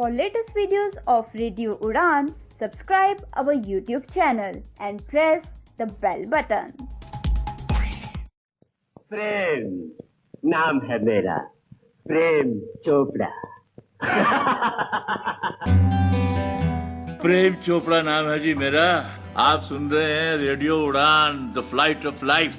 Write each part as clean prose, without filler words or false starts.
For latest videos of Radio Udan, subscribe our YouTube channel and press the bell button. प्रेम नाम है मेरा, प्रेम चोपड़ा। प्रेम चोपड़ा नाम है जी मेरा। आप सुन रहे हैं रेडियो उड़ान, द फ्लाइट ऑफ लाइफ।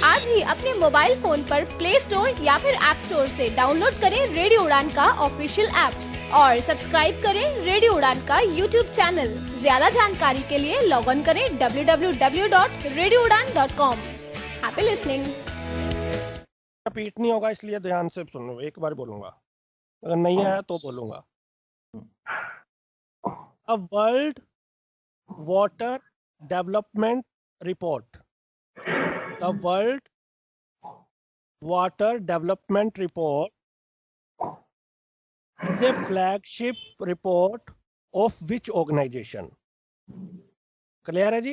आज ही अपने मोबाइल फोन पर प्ले स्टोर या फिर ऐप स्टोर से डाउनलोड करें रेडियो उड़ान का ऑफिशियल ऐप और सब्सक्राइब करें रेडियो उड़ान का यूट्यूब चैनल। ज्यादा जानकारी के लिए लॉग ऑन करें www.radioudan.com। Happy listening. रिपीट नहीं होगा, इसलिए ध्यान से सुनो। एक बार बोलूंगा, अगर नहीं आया तो बोलूंगा। A world water development report, the world water development report is a flagship report of which organization? Clear है जी?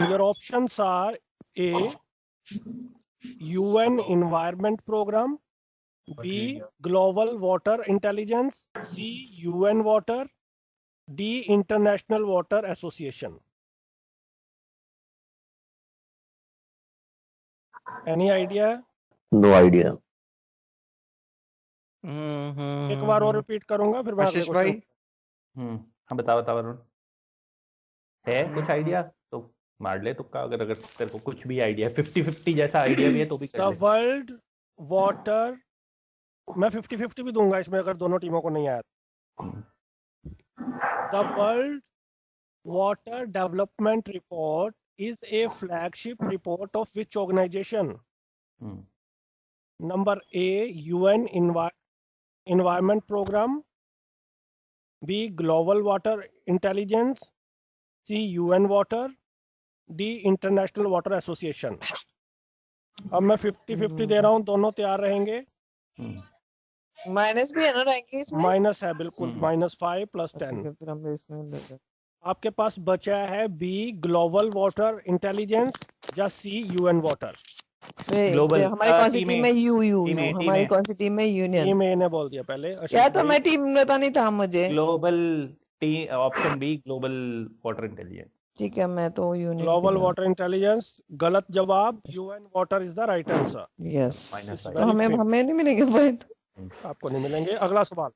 Your options are A, UN Environment Program, B, Global Water Intelligence, C, UN Water, D, International Water Association. Any idea? No idea. एक बार और repeat करूंगा, फिर मैं अगले आशीष भाई। Question. हाँ बताओ वरुण, है कुछ आइडिया तो मार ले तुक्का। अगर तेरे को कुछ भी आइडिया 50-50 जैसा आइडिया भी है तो भी कर द ले। वर्ल्ड वाटर, मैं 50-50 भी दूंगा इसमें अगर दोनों टीमों को नहीं आया। The world water development report is a flagship report of which organisation? Number A, UN Environment Program, B, Global Water Intelligence, C, UN Water, D, International Water Association। अब मैं 50-50 दे रहा हूँ, दोनों तैयार रहेंगे। माइनस भी है ना रैंकिंग इसमें? माइनस है बिल्कुल, -5 + 10। फिर हम इसमें लेंगे। आपके पास बचा है B, Global Water Intelligence या C, UN Water। ग्लोबल हमारी कौन सी टीम है? हमारी कौन सी टीम है? यूनियन। टीम ए ने बोल दिया पहले। यार तो मैं टीम में तो नहीं था मुझे। Global option B, global water intelligence. ठीक है, मैं तो यूनियन। ग्लोबल वाटर इंटेलिजेंस गलत जवाब। UN water is the right answer. Yes. -5। तो हमें नहीं मिलेंगे पॉइंट। आपको नहीं मिलेंगे। अगला सवाल।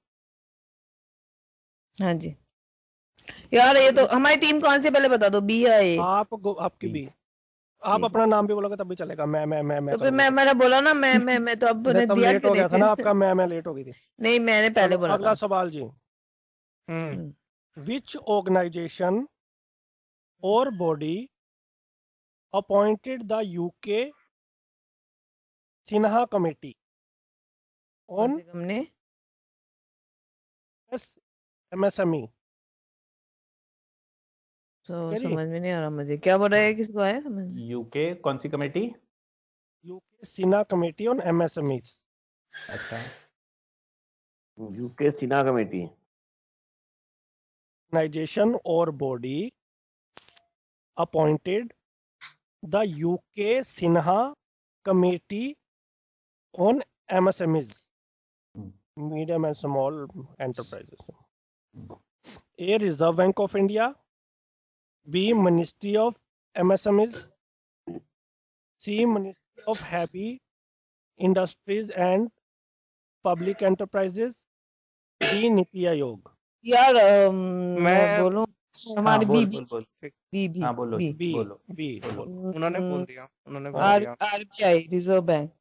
हाँ जी यार, ये तो हमारी टीम कौन सी पहले बता दो, बी या ए? आपकी बी। आप अपना नाम भी बोलोगे तब भी चलेगा। मैं तो फिर मैंने बोला ना मैं तो अब ने दिया लेट हो गया था ना आपका। मैं लेट हो गई थी। नहीं, मैंने पहले बोला। अगला सवाल जी। विच ऑर्गेनाइजेशन और body appointed the UK Sinha committee on MSME? तो समझ में नहीं आ रहा मुझे, क्या बोल रहा है? किसको आया समझ? यूके कौन सी committee? UK Sinha committee on MSME। अच्छा, यूके सिन्हा कमेटी। ऑर्गेनाइजेशन और body appointed the UK Sinha committee on MSMEs, medium and small enterprises. A, Reserve bank of India, B, ministry of MSMEs, C, ministry of heavy industries and public enterprises, D, NITI आयोग। यार मैं बोलूं हमारी B हाँ बोलो B. उन्होंने बोल दिया। RBI, reserve bank.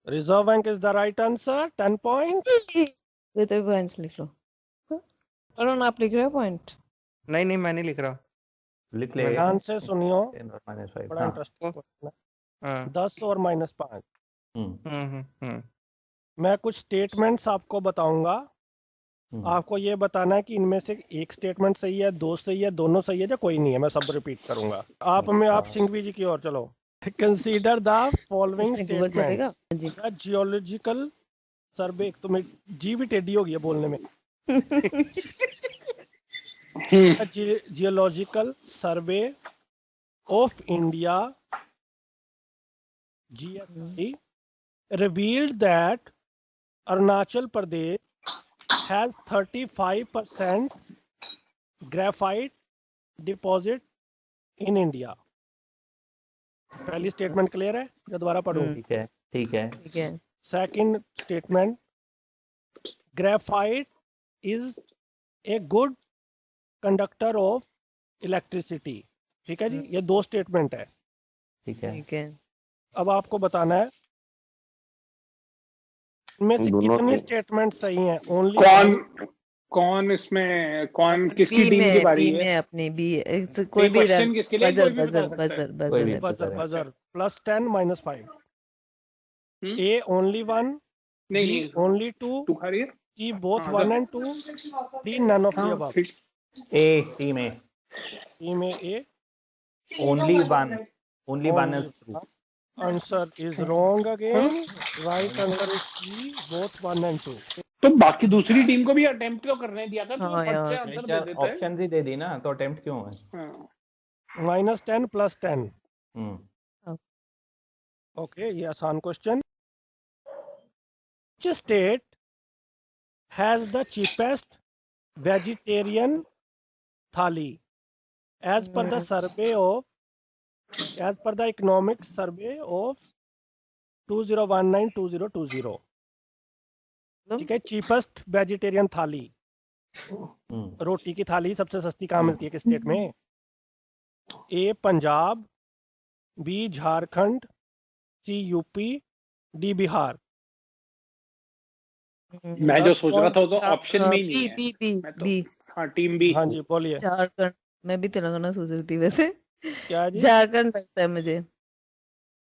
Reserve bank is the right answer. 10 points. ये तो पॉइंट्स लिख लो। अरुण, आप लिख रहे हो पॉइंट? नहीं मैं नहीं लिख रहा। लिख ले। ध्यान से सुनियो, 10 और -5। बड़ा इंटरेस्टिंग क्वेश्चन है। 10 और -5। मैं कुछ स्टेटमेंट्स आपको बताऊंगा। आपको ये बताना है कि इनमें से एक स्टेटमेंट सही है, दो सही है, दोनों सही है या कोई नहीं है। मैं सब रिपीट करूंगा। आप सिंघवी जी की ओर चलो। Consider the following statement. Geological survey, तुम्हें जी भी टेढ़ी होगी है बोलने में। Geological survey of India GSI revealed that Arunachal Pradesh has 35% graphite deposits in India. पहली स्टेटमेंट क्लियर है या दोबारा पढ़ूं? ठीक है, ठीक है। ठीक है। Second statement, graphite is a good conductor of electricity. ठीक है जी, ये दो स्टेटमेंट है। ठीक है। ठीक है। अब आपको बताना है इनमें से दोनों कितनी के- स्टेटमेंट सही हैं। ओनली कौन इसमें कौन किसकी बी टीम की में बारी बी है? में अपनी बी कोई भी क्वेश्चन किसके लिए? बजर कोई भी बता बजर सकता है। बजर कोई भी। बजर बजर बजर है। बजर +10 -5। हम्म? ए ओनली 1, नहीं बी नहीं, ओनली 2, तू खा रही है? सी बोथ हाँ, 1 तो- and 2, D none of the हाँ, अबव। ठीक। ए टीम ए, ई में A. Only one is true. Answer is wrong again. Right answer is C both 1 and 2। तो बाकी दूसरी टीम को भी अटेम्प्ट तो करने दिया था, तो हाँ फट से यार। आंसर दे देता है। ऑप्शन ही दे दी ना, तो अटेम्प्ट क्यों है? हाँ। -10 +10। हम्म। ओके, ये आसान question. Which state has the cheapest vegetarian thali as per the survey of as per the economic survey of 2019-2020? ठीक है, चीपेस्ट वेजिटेरियन थाली, रोटी की थाली सबसे सस्ती कहाँ मिलती है, किस स्टेट में? ए पंजाब, बी झारखंड, सी यूपी, डी बिहार। मैं जो सोच रहा था वो तो ऑप्शन में ही बी नहीं है। बी बी मैं तो- बी हाँ, टीम बी। हाँ जी बोलिए। झारखंड। मैं भी तेलंगाना सोच रही थी वैसे। क्या जी? झारखंड लगता है मुझे।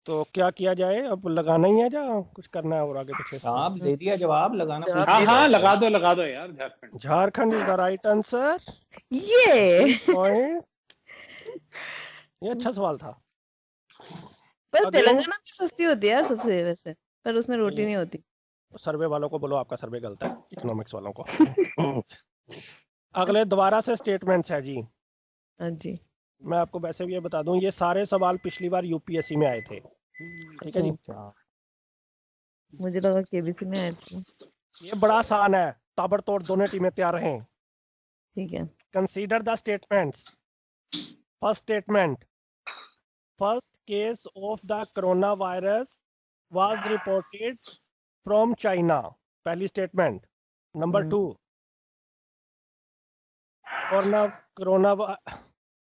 तो क्या किया जाए, अब लगाना ही है या कुछ करना है और आगे पीछे से? आप दे दिया जवाब, लगाना जवाब हाँ दे हाँ, दो। लगा दो यार, Jharkhand. Jharkhand is the right answer. ये पॉइंट। ये अच्छा सवाल था। पर अगला- तेलंगाना में सस्ती होती है यार सबसे वैसे, पर उसमें रोटी नहीं होती। सर्वे वालों को बोलो आपका सर्वे गलत है, इकोनॉमिक्स वालों को। अगले दोबारा से स्टेटमेंट्स है जी। हाँ जी। मैं आपको वैसे भी ये बता दूं, ये सारे सवाल पिछली बार यूपीएससी में आए थे। ठीक है जी। मुझे लगा केबीसी में आए थे। ये बड़ा आसान है, ताबड़तोड़ दोनों टीमें तैयार रहें। ठीक है। Consider the statements. First statement, first case of the corona virus was reported from China. पहली statement. Number 2,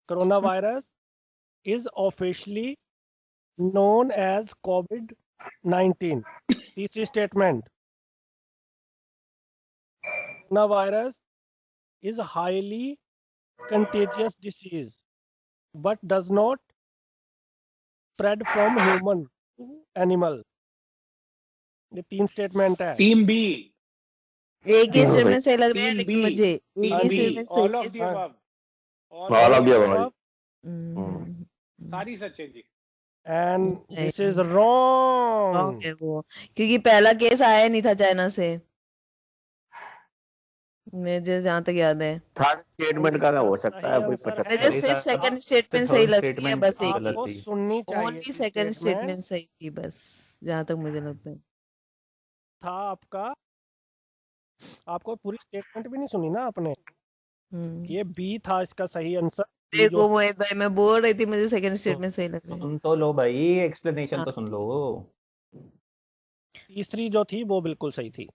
corona virus is officially known as COVID-19. तीसरी statement, coronavirus is highly contagious disease but does not spread from human to animal. ये 3 statement है। Team B. एक ही statement सही लग रहा है टीम लेकिन बी। मुझे एक ही हाँ जी, स्टेटमेंट ऑल ऑफ सही द है। Above. All of the above. हम्म, सारी सच है जी। And नहीं। this is wrong. wrong है वो, क्योंकि पहला केस आया नहीं था चाइना से, मुझे जहाँ तक याद है। थर्ड स्टेटमेंट का हो सकता है कोई सही आंसर 75। मुझे सिर्फ सेकंड स्टेटमेंट third सही लगती है, statement बस एक गलत आपको थी। सुननी चाहिए ओनली थी सेकंड statement। स्टेटमेंट सही थी बस, जहाँ तक मुझे लगता है। था आपका, आपको पूरी स्टेटमेंट भी नहीं सुनी ना आपने। ये बी था इसका सही आंसर। देखो मोहित भाई, मैं बोल रही थी मुझे सेकंड स्टेटमेंट सही लग रहा है। सुन तो लो भाई, एक्सप्लेनेशन तो सुन लो। तीसरी जो थी वो बिल्कुल सही थी।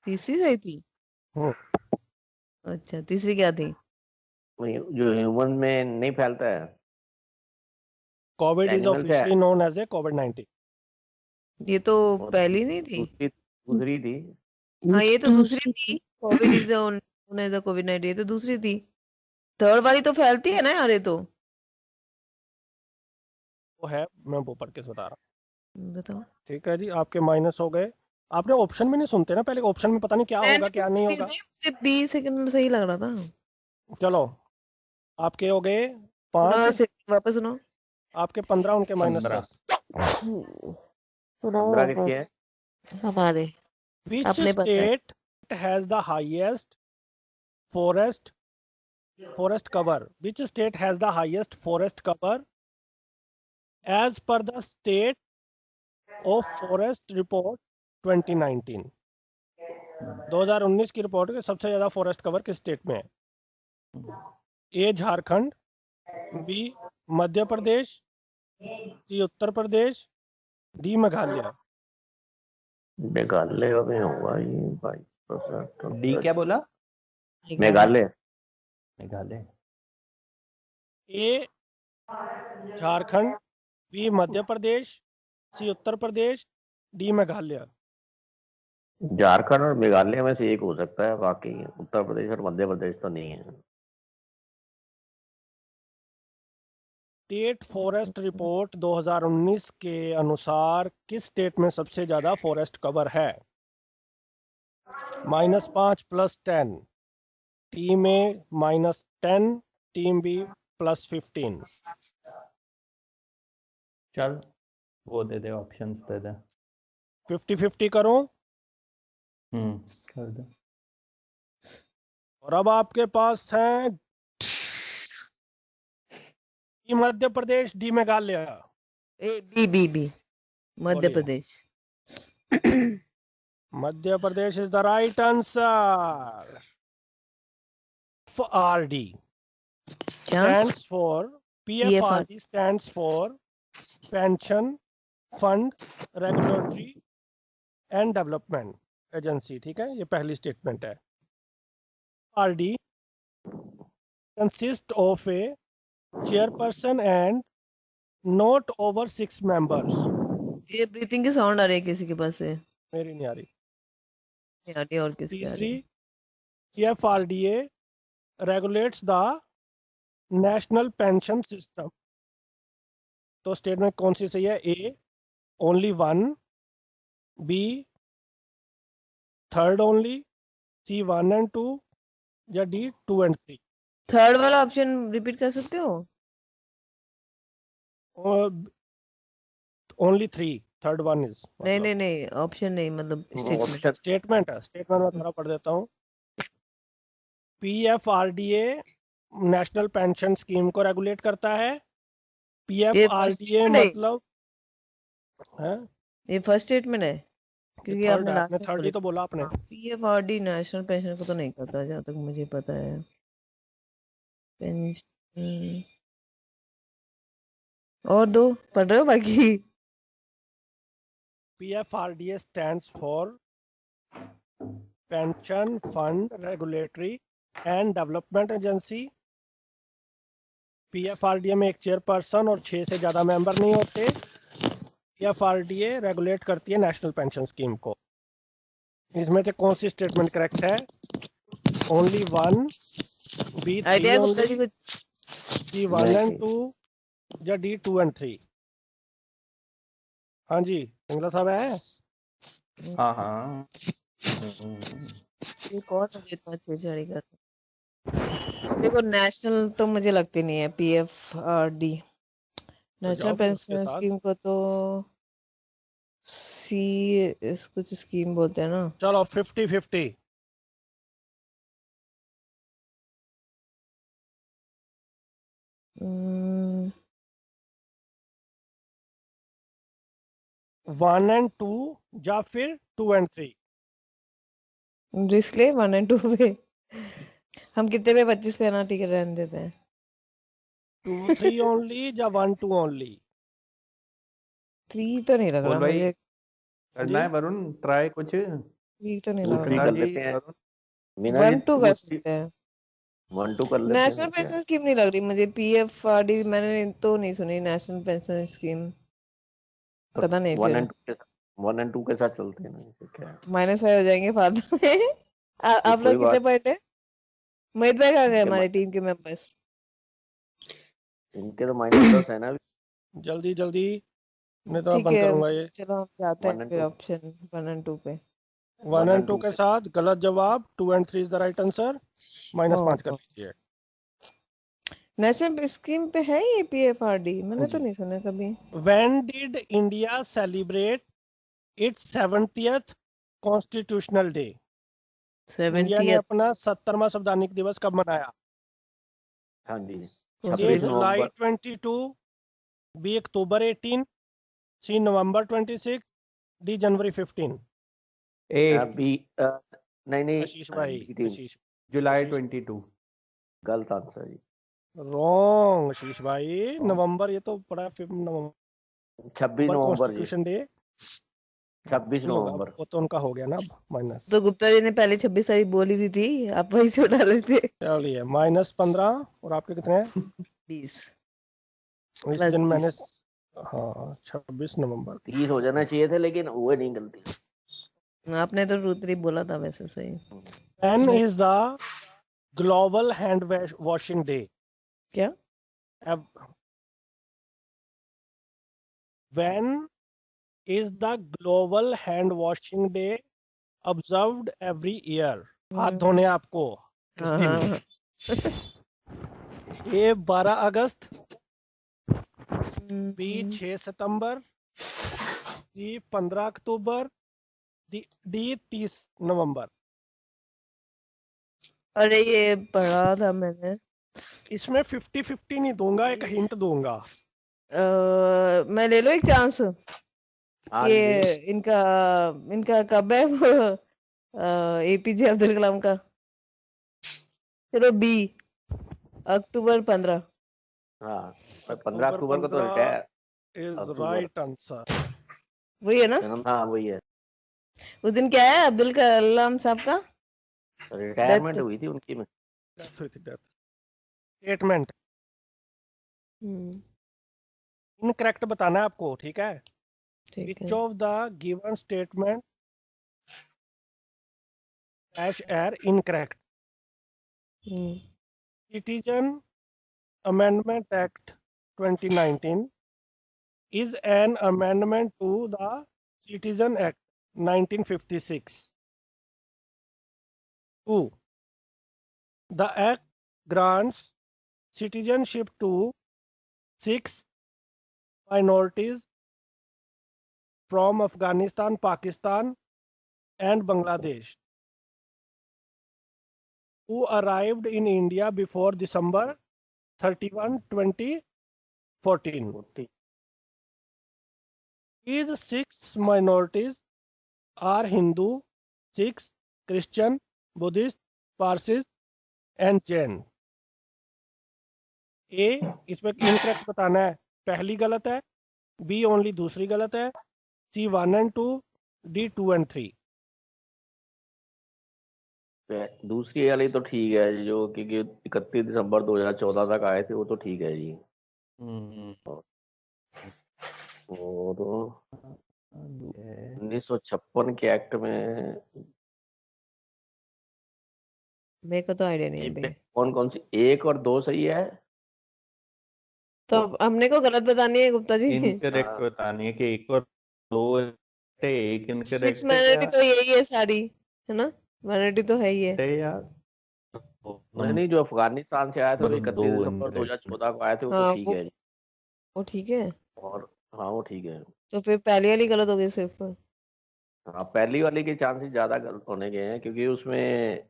तीसरी सही थी। हम्म। अच्छा, तीसरी क्या थी? जो ह्यूमन में नहीं फैलता है। कोविड इज Animal से- ऑफिशियली नोन एज ए कोविड-19। ये तो पहली नहीं थी। दूसरी थी। हाँ, ये तो दूसरी थी। कोविड इज द कोविड-19, ये तो दूसरी थी। थर्ड वाली तो फैलती है ना यार, ये तो। वो है, मैं वो पढ़ के बता रहा हूँ। बताओ। ठीक है जी, आपके माइनस हो गए। आपने ऑप्शन भी नहीं सुनते ना, पहले ऑप्शन में पता नहीं क्या होगा क्या नहीं होगा। मुझे बी सेकंड सही लग रहा था। चलो, आपके हो गए सुनो, 5, वापस सुनो। आपके 15, उनके माइनस 15। 10। सुनो 15 किसके हैं? हमारे। Which अपने पता है। state has the highest forest cover? Which state has the highest forest cover as per the State of Forest Report 2019? 2019 की रिपोर्ट के सबसे ज्यादा फॉरेस्ट कवर किस स्टेट में है? ए झारखंड, बी मध्य प्रदेश, सी उत्तर प्रदेश, डी मेघालय। मेघालय में होगा ये भाई। डी क्या बोला? मेघालय। मेघालय। ए झारखंड, बी मध्य प्रदेश, सी उत्तर प्रदेश, डी मेघालय। झारखंड और मेघालय में से एक हो सकता है, बाकी उत्तर प्रदेश और मध्य प्रदेश तो नहीं है। स्टेट फॉरेस्ट रिपोर्ट 2019 के अनुसार किस स्टेट में सबसे ज्यादा फॉरेस्ट कवर है? -5 + 10, टीम ए -10, टीम बी +15। चल वो दे दे, ऑप्शंस दे दे। 50-50 करो। कर दे। और अब आपके पास है D Madhya Pradesh, D Meghalaya. A B Madhya बोलिए। Pradesh. Madhya Pradesh is the right answer. PFRD क्या? stands for PFRD stands for Pension Fund Regulatory and Development Agency। ठीक है, ये पहली स्टेटमेंट है। RD consists of a chairperson and not over 6 members। ये ब्रीथिंग की sound आ रही है किसी के पास से? मेरी नहीं आ रही। नहीं आ रही, और किसकी आ रही तीसरी, है? PFRDA regulates the national pension system। तो स्टेटमेंट कौन सी सही है? A only 1, B third only, C 1 and 2, या डी 2 and 3। थर्ड वाला ऑप्शन रिपीट कर सकते हो? Only 3, third one is. नहीं ऑप्शन नहीं, मतलब स्टेटमेंट। स्टेटमेंट है, स्टेटमेंट में थोड़ा पढ़ देता हूँ। PFRDA नेशनल पेंशन स्कीम को रेगुलेट करता है। PFRDA मतलब है, ये फर्स्ट स्टेटमेंट है, क्योंकि आपने लास्ट में थर्ड ही तो बोला आपने। PFRD नेशनल पेंशन को तो नहीं करता, जहाँ तक मुझे पता है। पेंशन और दो पढ़ रहे हो बाकी? PFRDA stands for Pension Fund Regulatory and Development Agency। PFRDA में एक चेयरपर्सन और 6 से ज्यादा मेंबर नहीं होते। PFRDA रेगुलेट करती है नेशनल पेंशन स्कीम को। इसमें से कौन सी स्टेटमेंट करेक्ट है? Only 1, B 3 only, C 1 and 2, या डी 2 and 3। हाँ जी, सिंगला साहब है। हाँ। ये कौन मुझे इतना छेड़छाड़ी कर रहा है? देखो नेशनल तो मुझे लगती नहीं है। PFRD नेशनल पेंशन स्कीम को तो कुछ स्कीम बोलते हैं ना। चलो 50-50। वन and 2 या फिर 2 and 3। रिस्क ले 1 and 2 पे। हम कितने पे? 25 पे ना, ठीक है, रहने देते हैं। 2, 3 ओनली या 1, 2 ओनली? 3 तो नहीं लग रहा मुझे। करना है वरुण, ट्राई कुछ। 3 तो नहीं लग दूसरी रहा। कर लेते हैं। 1, 2 कर सकते हैं। 1, 2 कर लेते हैं। नेशनल पेंशन स्कीम नहीं लग रही मुझे। PFRD मैंने तो नहीं सुनी, नेशनल पेंशन स्कीम पता नहीं। 1 and 2 के साथ चलते हैं ना, क्या है? -5 हो जाएंगे फादर में। आप लोग कितने पॉइंट है? मोहित भाई कहाँ गए हमारी टीम के मेंबर्स? इनके तो -10 है ना। जल्दी जल्दी, मैं तो ठीक बंद है, करूंगा ये। चलो हम जाते 1 हैं and फिर 2 ऑप्शन 1 and 2 पे। 1 and 2 के साथ गलत जवाब। 2 and 3 is the right answer. -5 कर लीजिए। नेशनल स्कीम पे है ये PFRD? मैंने तो नहीं सुना कभी। When did India celebrate its 70th Constitutional Day? India ने 70th अपना 70वां संवैधानिक दिवस कब मनाया? हाँ जी, ए 26 जुलाई नवंबर। 22, बी अक्टूबर 18, सी नवंबर 26, डी जनवरी 15। ए बी नहीं नहीं आशीष भाई, 18 आशीष, जुलाई आशीष। 22। गलत आंसर जी। रॉन्ग आशीष भाई, नवंबर, ये तो पड़ा 5 नवंबर 26 नवंबर जी। कॉन्स्टिट्यूशन डे 26 नहीं होगा, नवंबर। वो तो उनका हो गया ना माइनस। तो गुप्ता जी ने पहले 26 तारीख बोली थी, आप वही से डाले थे। चलिए -15 और आपके कितने हैं? 20 इस प्लस दिन मैंने 20। हाँ 26 नवंबर। 30 हो जाना चाहिए थे लेकिन हुए नहीं, गलती। आपने तो रूतरी बोला था वैसे सही। When is the global hand washing day? क्या? When is the global hand washing day observed every year? हाथ धोने आपको किस हाँ, दिन? हाँ, ए 12 अगस्त, हम्म, बी 6 सितंबर, सी 15 अक्टूबर, डी 30 नवंबर। अरे ये पढ़ा था मैंने। इसमें 50-50 नहीं दूंगा, एक हिंट दूंगा। मैं ले लो एक चांस। हाँ ये जी। इनका कब है वो एपीजे अब्दुल कलाम का? चलो बी, अक्टूबर 15। हाँ 15 अक्टूबर को तो रिटायर इज राइट आंसर। वही है ना? हाँ वही है। उस दिन क्या है अब्दुल कलाम साहब का? Retirement Death। हुई थी उनकी में। डेथ हुई थी, डेथ। स्टेटमेंट इनकरेक्ट बताना है आपको, ठीक है? ठीक Which है। of the given statement dash are incorrect? Citizen Amendment Act 2019 is an amendment to the Citizen Act 1956. 2. The Act grants citizenship to 6 minorities from Afghanistan, Pakistan, and Bangladesh who arrived in India before December 31, 2014. These 6 minorities are Hindu, Sikhs, Christian, Buddhist, Parsis, and Jain. ए इसमें incorrect बताना है, पहली गलत है, B only दूसरी गलत है, सी 1 and 2, D 2 and 3। दूसरी वाली तो ठीक है जी, जो क्योंकि 31 दिसंबर 2014 तक आए थे, वो तो ठीक है जी। और 1956 के एक्ट में मेरे को तो आइडिया नहीं है भाई। कौन कौन सी 1 और 2 सही है? तो हमने को गलत बतानी है गुप्ता जी। इनकरेक्ट बतानी है कि 1 और 2 थे, एक 6 इनकरेक्ट माइनॉरिटी तो यही है सारी, है ना? माइनॉरिटी तो है ही है। है यार। नहीं जो अफगानिस्तान से आए थे, मतलब 31 दो दिसंबर incorrect 2014 को आए थे, वो हाँ तो ठीक है जी। वो ठीक है। और हाँ वो ठीक है। तो फिर पहली वाली गलत हो गई सिर्फ। हाँ पहली वाली के चांसेस ज्यादा गलत होने के हैं, क्योंकि उसमें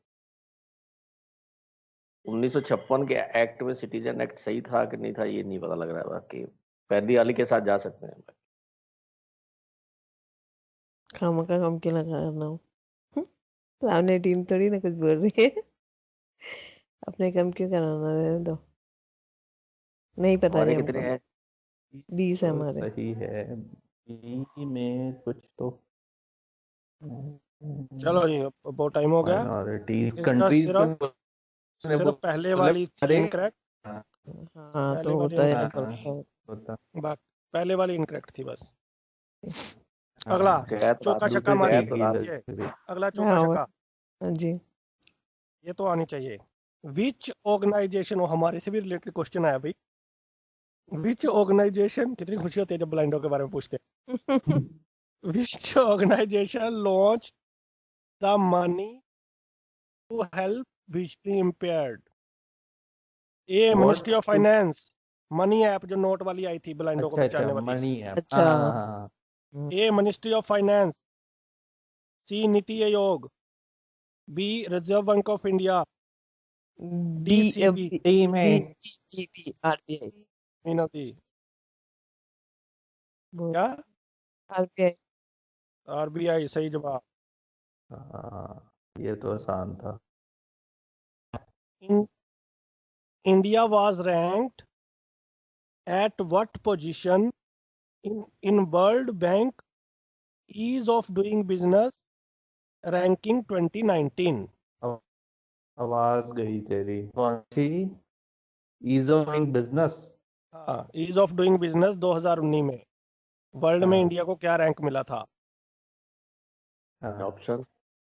1956 के एक्ट में सिटीजन एक्ट सही था कि नहीं था ये नहीं पता लग रहा है। बाकी पहली वाली के साथ जा सकते हैं। खामखा कम क्यों लगा रहा हूँ? सामने टीम थोड़ी ना कुछ बोल रही है। अपने कम क्यों कराना, रहने दो। नहीं पता हमारे जी कितने हमको। हैं? 20 है तो हमारे। सही है। बी में कुछ तो चलो जी, बहुत टाइम हो गया। माइनॉरिटीज इसका कंट्रीज सिर्फ पहले वाली इनकरेक्ट, हाँ पहले तो वाली होता है incorrect। होता पहले वाली इनकरेक्ट थी बस। अगला चौका छक्का दूसरी मारिए। तो ये अगला चौका हाँ छक्का, हाँ जी। ये तो आनी चाहिए। विच ऑर्गेनाइजेशन, हमारे से भी रिलेटेड क्वेश्चन आया भाई। विच ऑर्गेनाइजेशन, कितनी खुशी होती है जब ब्लाइंडों के बारे में पूछते हैं। Which organisation launch the money to help visually impaired? A ministry of finance, money app जो नोट वाली आई थी ब्लाइंडों को बचाने वाली। मनी है। अच्छा। A ministry of finance, C NITI Aayog, B reserve bank of India, D CB RBI. Meenati क्या? आरबीआई। आरबीआई सही जवाब। ये तो आसान था। India was ranked at what position in World Bank Ease of Doing Business ranking 2019? आवाज गई तेरी। कौन सी? Ease of doing business. हाँ, ईज ऑफ डूइंग बिजनेस 2019 में वर्ल्ड में हाँ। इंडिया को क्या रैंक मिला था? Option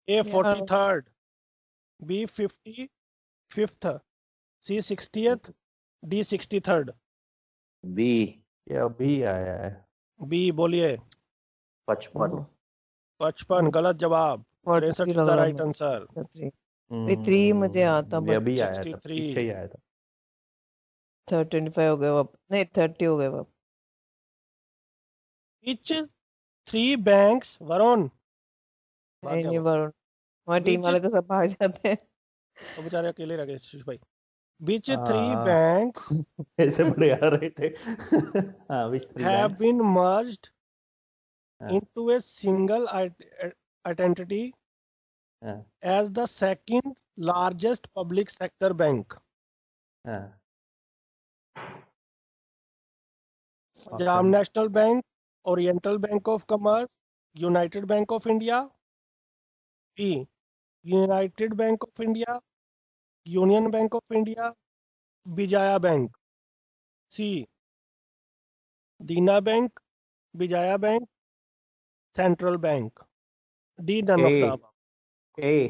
A 43rd, B 55th, C 60th, D 63rd। B. ये अभी आया है। बी बोलिए। 55 गलत जवाब। 63 का राइट आंसर। 3 मुझे आता ये अभी आया था, 63 पीछे ही आया था। 25 हो गए अब, नहीं 30 हो गए अब। Which 3 banks, Varun? नहीं वरुण, हमारी टीम वाले तो सब भाग जाते हैं। तो बेचारे अकेले रह गए शीश भाई। Which 3 banks ऐसे बड़े आ रहे थे। हाँ, which 3 have banks? been merged हाँ। into a single identity हाँ, as the second largest public sector bank? हाँ। Punjab National Bank, Oriental Bank of Commerce, United Bank of India, B United Bank of India, Union Bank of India, Vijaya Bank, C Dina Bank, Vijaya Bank, Central Bank, D none of the above. A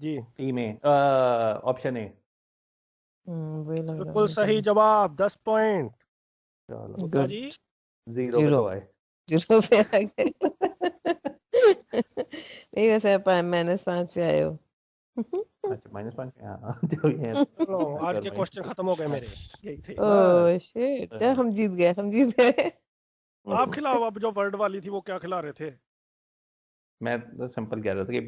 G T में option A. वही लग रहा बिल्कुल है सही जवाब। 10 point. चलो गुप्ता जी 0 पे तो आए। 0 पे आ गए। नहीं वैसे -5 पे आए हो। अच्छा -5 पे। हाँ जो भी है। चलो आज के क्वेश्चन खत्म हो गए मेरे। यही थे। ओह शिट, हम जीत गए। आप खिलाओ। अब जो वर्ड वाली थी वो क्या खिला रहे थे? मैं तो सिंपल कह रहा था कि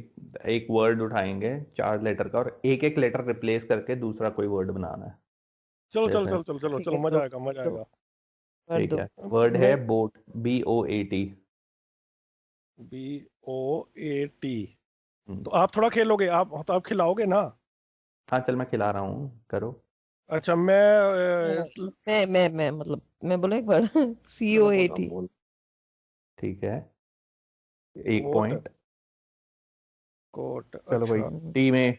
एक वर्ड उठाएंगे 4 लेटर का और एक एक लेटर रिप्लेस करके दूसरा कोई वर्ड बनाना है। चलो जैसे- चलो चलो चलो चलो ठीक चलो है, मजा दो- आएगा मजा दो। आएगा। ठीक है, वर्ड है बोट, BOAT। BOAT। तो आप थोड़ा खेलोगे? आप तो आप खिलाओगे ना? हाँ चल मैं खिला रहा हूँ, करो। अच्छा मैं मतलब मैं बोला एक बार। COAT। बोल। ठीक है, 1 कोट। पॉइंट। कोट। चलो अच्छा। भाई टीम में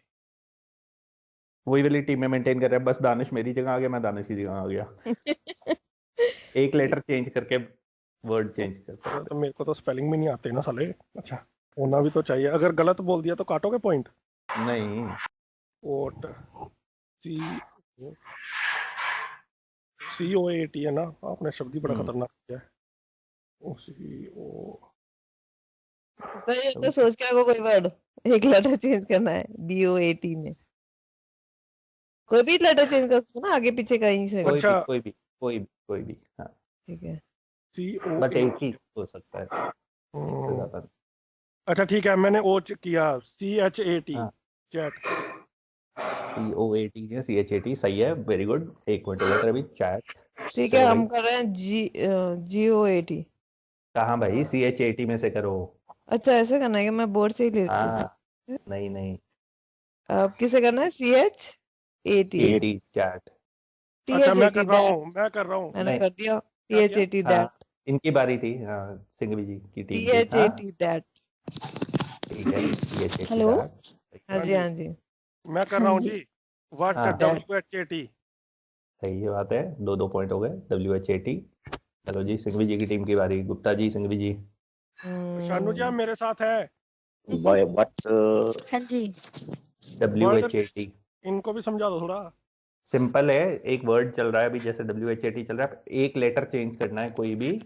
वही वाली टीम में मेंटेन कर रहे हैं। बस दानिश मेरी जगह आ गया, मैं दानिश की जगह आ गया। एक लेटर चेंज करके वर्ड चेंज कर सकते तो मेरे को तो स्पेलिंग भी नहीं आते ना साले। अच्छा होना भी तो चाहिए। अगर गलत बोल दिया तो काटोगे पॉइंट? हैं। नहीं, कोट COAT है ना? आपने शब्द ही बड़ा खतरनाक किया है। तो ये तो सोच के रखो कोई वर्ड, एक लेटर चेंज करना है BOAT में। कोई भी लेटर चेंज कर सकते हो ना, आगे पीछे कहीं से। कोई अच्छा। भी कोई भी कोई भी कोई भी। हाँ ठीक है। बट एक ही हो सकता है, इससे ज्यादा नहीं। अच्छा ठीक है, मैंने ओ किया CHAT। हाँ। चैट। COAT है, CHAT सही है, वेरी गुड। 1 पॉइंट हो गया तेरा भी। चैट। ठीक है, हम कर रहे हैं GOAT। कहाँ भाई, CHAT में से करो। अच्छा ऐसे करना है कि मैं बोर्ड से ही ले रही हूँ। हाँ नहीं नहीं, अब किसे करना है? CHAT। चैट। अच्छा मैं THAT कर रहा हूँ मैं कर रहा हूँ। मैंने नहीं। कर दिया। THAT हाँ, that। इनकी बारी थी। हाँ सिंघवी जी की टीम थी। THAT that। ठीक है, CHAT हेलो? that। हाँ जी हाँ जी। मैं कर रहा हूँ जी। व्हाट हाँ। WHAT? सही बात है, 2 पॉइंट हो गए। WHAT। चलो जी, सिंघवी जी की टीम की बारी। गुप्ता जी, सिंघवी जी। शानू जी आप मेरे साथ है? व्हाट हाँ जी। WHAT इनको भी समझा दो थोड़ा। सिंपल है, एक वर्ड चल रहा है अभी, जैसे WHAT चल रहा है, एक लेटर चेंज करना है कोई भी,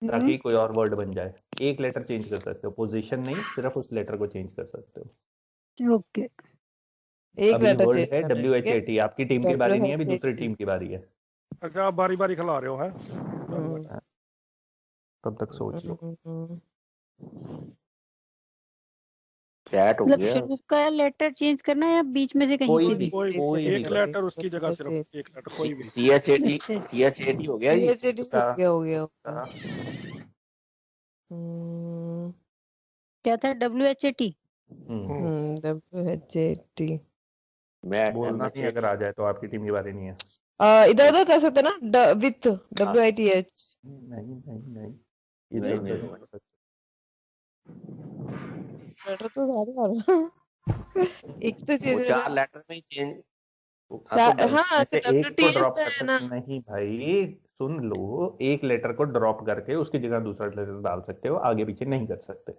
ताकि कोई और वर्ड बन जाए। एक लेटर चेंज कर सकते हो, पोजीशन नहीं, सिर्फ उस लेटर को चेंज कर सकते हो। ओके। एक अभी लेटर वर्ड चेंज है करना है, ठीक है? WHAT। आपकी टीम की बारी नहीं है, अभी दूसरी WHAT। टीम की बारी है। अच्छा आप बारी बारी खिला रहे हो हैं? तब तक सोच लो। चैट हो मतलब गया। शुरू का लेटर चेंज करना है या बीच में से कहीं कोई से भी, भी? कोई एक भी। लेटर उसकी जगह, सिर्फ एक लेटर कोई भी। CHAT हो गया जी। THAT हो गया। क्या था? WHAT? WHAT मैं बोलना नहीं, अगर आ जाए तो आपकी टीम की बारी नहीं है। इधर उधर कर सकते ना विथ WITH। नहीं नहीं नहीं, नहीं, इधर उधर नहीं, नहीं कर सकते। लेटर तो ज्यादा आ रहा एक तो वो चीज 4 लेटर में ही चेंज। हाँ तो जैसे एक को WTS ड्रॉप तो कर है ना। सकते, नहीं भाई सुन लो, एक लेटर को ड्रॉप करके उसकी जगह दूसरा लेटर डाल सकते हो, आगे पीछे नहीं कर सकते।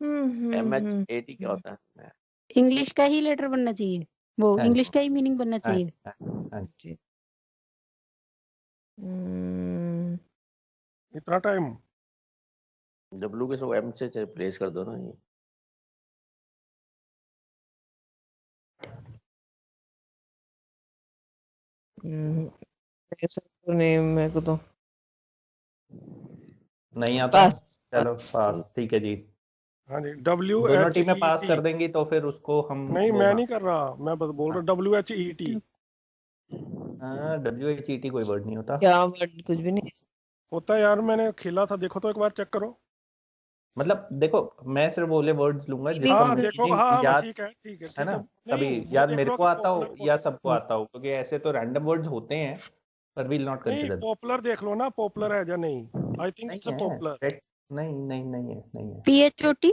MHAT क्या होता है? इंग्लिश का ही लेटर बनना चाहिए, वो हाँ इंग्लिश का ही मीनिंग बनना हाँ चाहिए। हाँ जी। इतना टाइम? W के सो M से रिप्लेस कर दो ना ये। नेम मेरे को तो नहीं आता। पास चलो पास। पास, ठीक है जी। हाँ जी, दोनों टीमें पास WHET। कर देंगी तो फिर उसको हम नहीं वो मैं नहीं कर रहा, मैं बस बोल रहा हूँ WHET। WHET कोई वर्ड नहीं होता। क्या वर्ड? कुछ भी नहीं होता है यार, मैंने खेला था, देखो तो एक बार चेक करो। मतलब देखो, मैं सिर्फ बोले वर्ड्स लूंगा जिसका हाँ देखो, meaning हाँ याद ठीक है ठीक है है ना, नहीं, कभी वो याद देख मेरे लो को कि आता हो पॉपुलर या सबको आता हो, क्योंकि ऐसे तो रैंडम वर्ड्स होते हैं, पर विल नॉट नहीं, कंसीडर। पॉपुलर देख लो ना, पॉपुलर है या नहीं। आई थिंक नहीं इट्स है, पॉपुलर। नहीं नहीं नहीं है, नहीं है। PHOT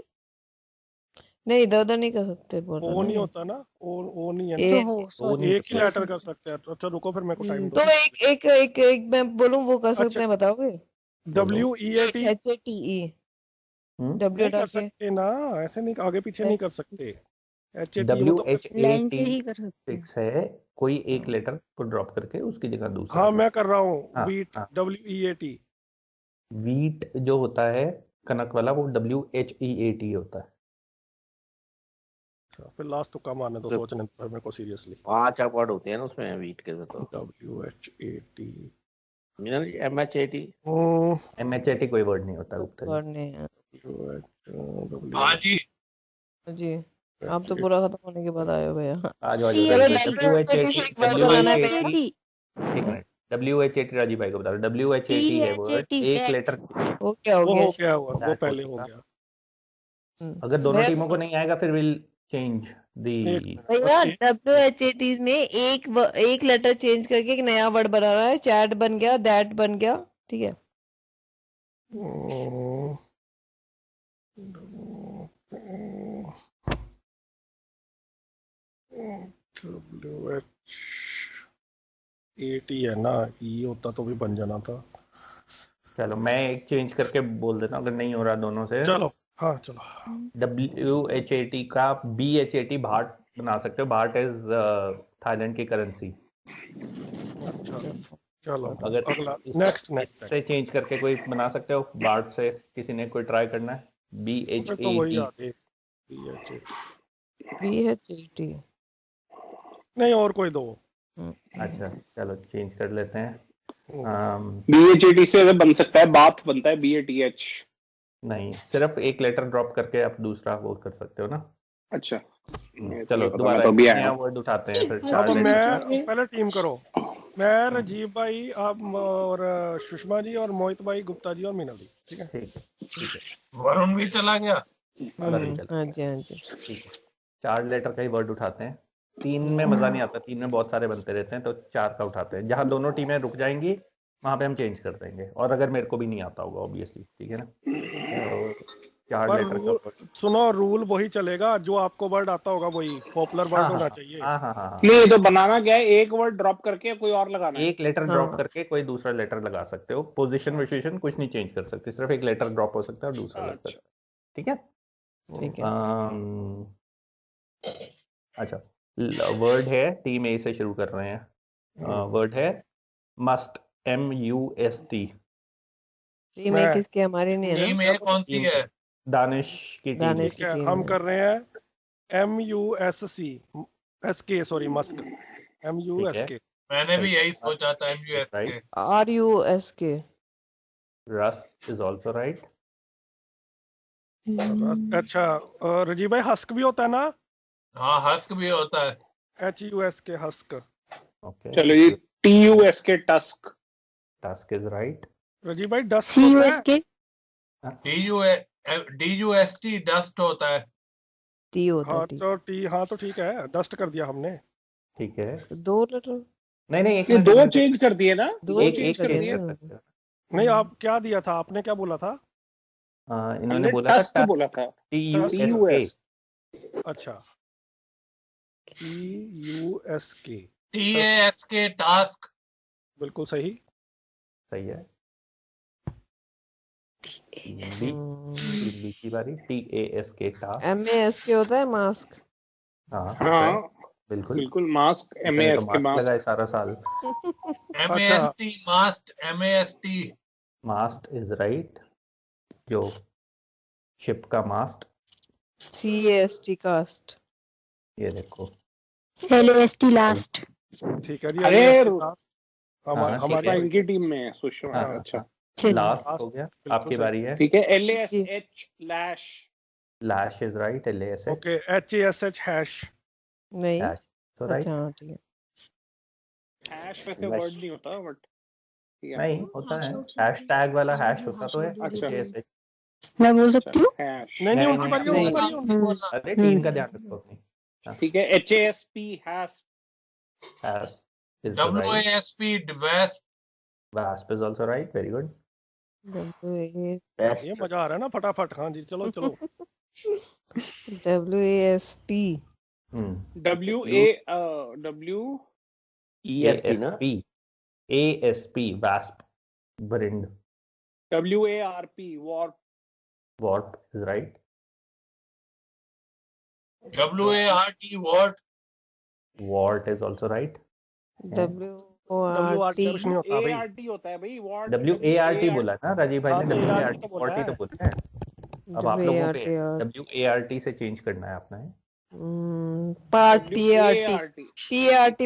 नहीं, इधर उधर नहीं कर सकते बोल रहा ओ ना नहीं ये। होता ना, ओ नहीं है तो ना, हो, वो सॉरी नहीं एक ही कर लेटर कर सकते हैं। अच्छा रुको, फिर मेरे को टाइम दो। तो एक एक एक एक मैं बोलूं वो कर सकते अच्छा, हैं, बताओगे? WEAT HATE W नहीं हटा कर के सकते ना, ऐसे नहीं, आगे पीछे नहीं कर सकते। HAT वो तो लाइन से WHAT ही कर सकते हैं। फिक्स है, कोई एक लेटर को ड्रॉप करके उसकी जगह दूसरा। हाँ मैं कर रहा हूँ, हाँ, वीट हाँ। WEAT। वीट जो होता है कनक वाला, वो WHEAT होता है। फिर लास्ट तो कम आने दो, तो- सोचने दो मेरे को सीरियसली। 5 वर्ड होते हैं ना उसमें वीट के तो। WHAT MHAT MHAT कोई वर्ड नहीं होता गुप्ता जी। वर्ड नहीं है हाँ जी। जी। आप तो पूरा खत्म होने के बाद आए हो भैया। आ जाओ चलो WHAT एक वर्ड बनाना है भैया। एक मिनट, WHAT राजीव भाई को बता दो, WHAT है वर्ड, एक लेटर। वो क्या हो वो गया? हो गया हुआ, वो That पहले हो हो चुका। गया। अगर दोनों भैया टीमों को नहीं आएगा फिर विल चेंज दी। भैया WHATs में एक लेटर चेंज करके एक नया वर्ड बना रहा है। चैट बन गया, दैट बन गया, ठीक है। WHAT है ना, ई होता तो भी बन जाना था। चलो मैं एक चेंज करके बोल देता हूँ, अगर नहीं हो रहा दोनों से। चलो हाँ चलो। WHAT का BHAT भाट बना सकते हो। भाट इज थाईलैंड की करेंसी। अच्छा चलो, अगर अगला नेक्स्ट इससे चेंज करके कोई बना सकते हो, भाट से किसी ने कोई ट्राई करना है। तो वही BHAT आगे BHAT। BHAT नहीं और कोई दो। अच्छा चलो चेंज कर लेते हैं। BHAT से अगर बन सकता है, बात बनता है BATH। नहीं, सिर्फ एक लेटर ड्रॉप करके आप दूसरा वो कर सकते हो ना। अच्छा चलो दोबारा तो भी नया आया। वर्ड उठाते हैं फिर। हाँ चार तो letter। मैं पहले टीम करो, मैं राजीव भाई, आप और सुषमा जी और मोहित भाई, गुप्ता जी और मीना जी, ठीक है। ठीक है वरुण भी चला गया। वरुण चलो, हाँ जी हाँ जी। ठीक है। 4 लेटर का ही वर्ड उठाते हैं। 3 में मजा नहीं आता, 3 में बहुत सारे बनते रहते हैं, तो 4 का उठाते हैं। जहां दोनों टीमें रुक जाएंगी वहां पे हम चेंज कर देंगे, और अगर मेरे को भी नहीं आता होगा ऑब्वियसली, ठीक है ना। तो 4 पर लेटर का word। सुनो, रूल वही चलेगा, जो आपको वर्ड आता होगा वही पॉपुलर वर्ड होना चाहिए। हाँ। नहीं तो बनाना क्या है, एक वर्ड ड्रॉप करके कोई और लगाना है। एक लेटर ड्रॉप करके कोई दूसरा लेटर लगा सकते हो। पोजीशन विशेषण कुछ नहीं चेंज कर सकते, सिर्फ एक लेटर ड्रॉप हो सकता है और दूसरा लग सकता है, ठीक है। ठीक है। अच्छा, वर्ड है, टीम ए से शुरू कर रहे हैं। वर्ड है मस्ट, MUST। टीम ए किसकी? हमारी नहीं है ना। टीम ए कौन सी है? दानिश की टीम। दानिश ठीक है, हम कर रहे हैं MUSC सॉरी मस्क, MUSK। मैंने भी यही सोचा था, MUSK। RUSK। Rust is also right. अच्छा राजीव भाई, हस्क भी होता है ना? हाँ, हस्क भी होता है। HUSK husk. ओके चलो ये TUSK tusk. Task is right. Rajiv भाई डस्क होता है? CUSK DUST डस्ट होता है। टी होता हाँ है टी। तो टी, हाँ तो ठीक है, डस्ट कर दिया हमने। ठीक है, तो 2 लेटर, नहीं एक ये मिनट, दो एक मिनट, चेंज कर दिए ना, दो दो एक चेंज एक कर दिए दिए। कर ना। सकते हो। नहीं आप क्या दिया था, आपने क्या बोला था? इन्होंने हमने बोला टस्ट था बोला था, TUSK। TUS। अच्छा, TUSK, TASK टास्क। बिल्कुल सही। सही है। बी की बारी, TASK टास्क। MASK होता है मास्क। हाँ होता है, हाँ बिल्कुल। बिल्कुल, मास्क, मैंने तो MASK मास्क मास्क। लगाए सारा साल। MAST mast, MAST। Mast is right, जो शिप का मास्ट। CAST cast. ये देखो, LAST लास्ट। ठीक है जी। अरे हाँ, ठीक हमारी है। इनकी टीम में है सुषमा। हाँ, अच्छा लास्ट हो गया, बिल्कुल आपकी सही। बारी है। ठीक है, LASH lash. Lash is right, LASH। Okay, HASH hash. नहीं, हैश तो राइट। अच्छा हाँ ठीक है। हैश वैसे वर्ड नहीं होता, बट ठीक है। नहीं होता है, हैशटैग वाला हैश होता तो है। अच्छा। HASH। मैं बोल सकती हूँ? हैश। नहीं नहीं, उनकी बारी है, उनकी नहीं। बारी है, उनकी। अरे टीम का ध्यान रखो अपनी। ठीक है, HASP hash. Hash is right. WASP west. Wasp is also right, very good. ये मजा आ रहा है ना, फटाफट। हाँ जी, चलो चलो। WASP। ESP ना, ASP वास्प, ब्रिंड। WARP warp. Warp is right. WART wart. Wart is also right. WRT कुछ नहीं होता भाई। ART होता है भाई, वॉर्ड। WART बोला ना राजीव भाई हाँ, ने, तो WART तो बोला वॉर्ट ही तो है। बोला है। अब आप लोगों पे WART से चेंज करना है आपने। Part, PART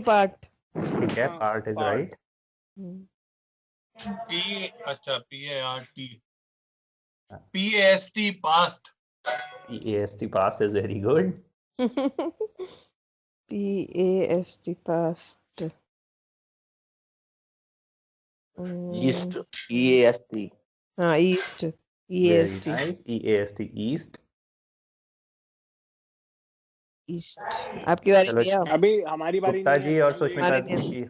part. ठीक है, पार्ट इज राइट। अच्छा PART। PAST past. PAST past is very good. PAST past. East, EAST। हाँ, east, very EAST। Nice, EAST east. East. आपकी बारी चलो, भैया। अभी हमारी बारी गुप्ता नहीं है। जी और सुष्मिता हमारी जी।